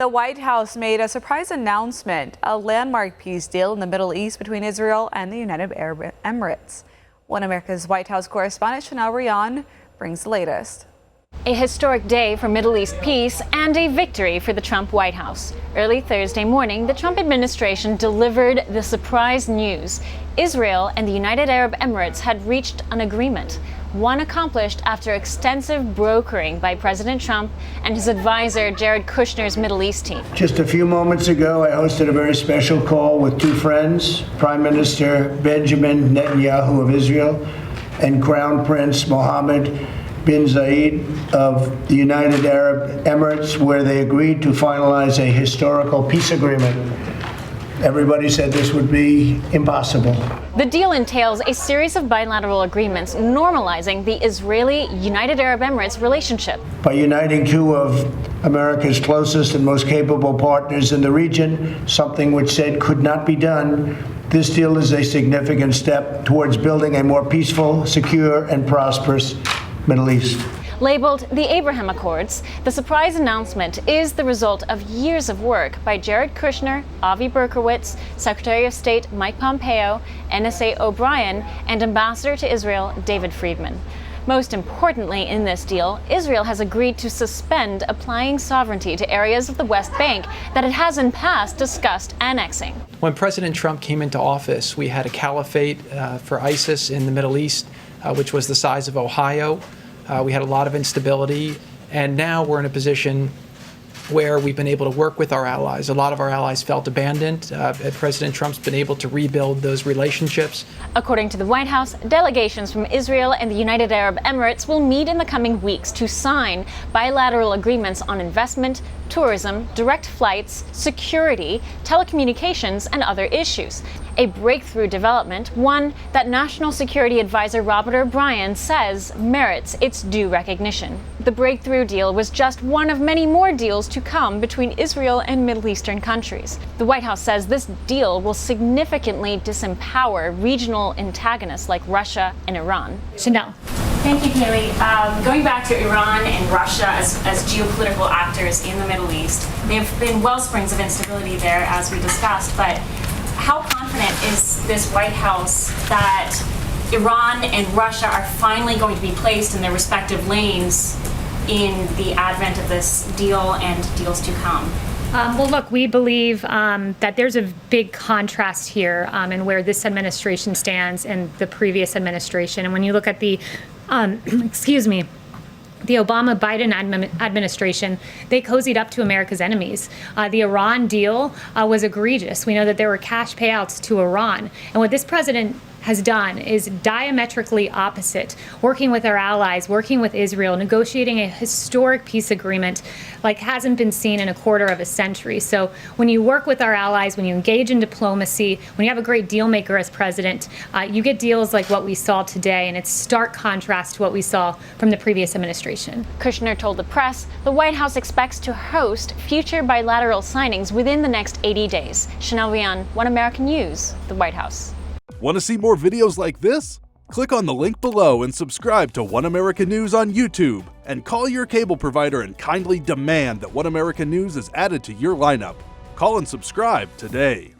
The White House made a surprise announcement, a landmark peace deal in the Middle East between Israel and the United Arab Emirates. One America's White House correspondent, Rion, brings the latest. A historic day for Middle East peace and a victory for the Trump White House. Early Thursday morning, the Trump administration delivered the surprise news. Israel and the United Arab Emirates had reached an agreement, one accomplished after extensive brokering by President Trump and his advisor, Jared Kushner's Middle East team. Just a few moments ago, I hosted a very special call with two friends, Prime Minister Benjamin Netanyahu of Israel and Crown Prince Mohammed bin Zayed of the United Arab Emirates, where they agreed to finalize a historical peace agreement. Everybody said this would be impossible. The deal entails a series of bilateral agreements normalizing the Israeli-United Arab Emirates relationship. By uniting two of America's closest and most capable partners in the region, something which said could not be done, this deal is a significant step towards building a more peaceful, secure, and prosperous Middle East. Labeled the Abraham Accords, the surprise announcement is the result of years of work by Jared Kushner, Avi Berkowitz, Secretary of State Mike Pompeo, NSA O'Brien, and Ambassador to Israel David Friedman. Most importantly in this deal, Israel has agreed to suspend applying sovereignty to areas of the West Bank that it has in past discussed annexing. When President Trump came into office, we had a caliphate for ISIS in the Middle East, which was the size of Ohio. We had a lot of instability, and now we're in a position where we've been able to work with our allies. A lot of our allies felt abandoned. President Trump's been able to rebuild those relationships. According to the White House, delegations from Israel and the United Arab Emirates will meet in the coming weeks to sign bilateral agreements on investment, tourism, direct flights, security, telecommunications, and other issues. A breakthrough development, one that National Security Advisor Robert O'Brien says merits its due recognition. The breakthrough deal was just one of many more deals to come between Israel and Middle Eastern countries. The White House says this deal will significantly disempower regional antagonists like Russia and Iran. Chanel. Thank you, Kaylee. Going back to Iran and Russia as geopolitical actors in the Middle East, they've been wellsprings of instability there, as we discussed, but how confident is this White House that Iran and Russia are finally going to be placed in their respective lanes in the advent of this deal and deals to come? Well, look, we believe that there's a big contrast here in where this administration stands and the previous administration. And when you look at the, the Obama-Biden administration, they cozied up to America's enemies. The Iran deal was egregious. We know that there were cash payouts to Iran. And what this president has done is diametrically opposite, working with our allies, working with Israel, negotiating a historic peace agreement like hasn't been seen in a quarter of a century. So when you work with our allies, when you engage in diplomacy, when you have a great deal maker as president, you get deals like what we saw today, and it's stark contrast to what we saw from the previous administration. Kushner told the press the White House expects to host future bilateral signings within the next 80 days. Chanel Rion, One American News, the White House. Want to see more videos like this? Click on the link below and subscribe to One American News on YouTube, and call your cable provider and kindly demand that One American News is added to your lineup. Call and subscribe today.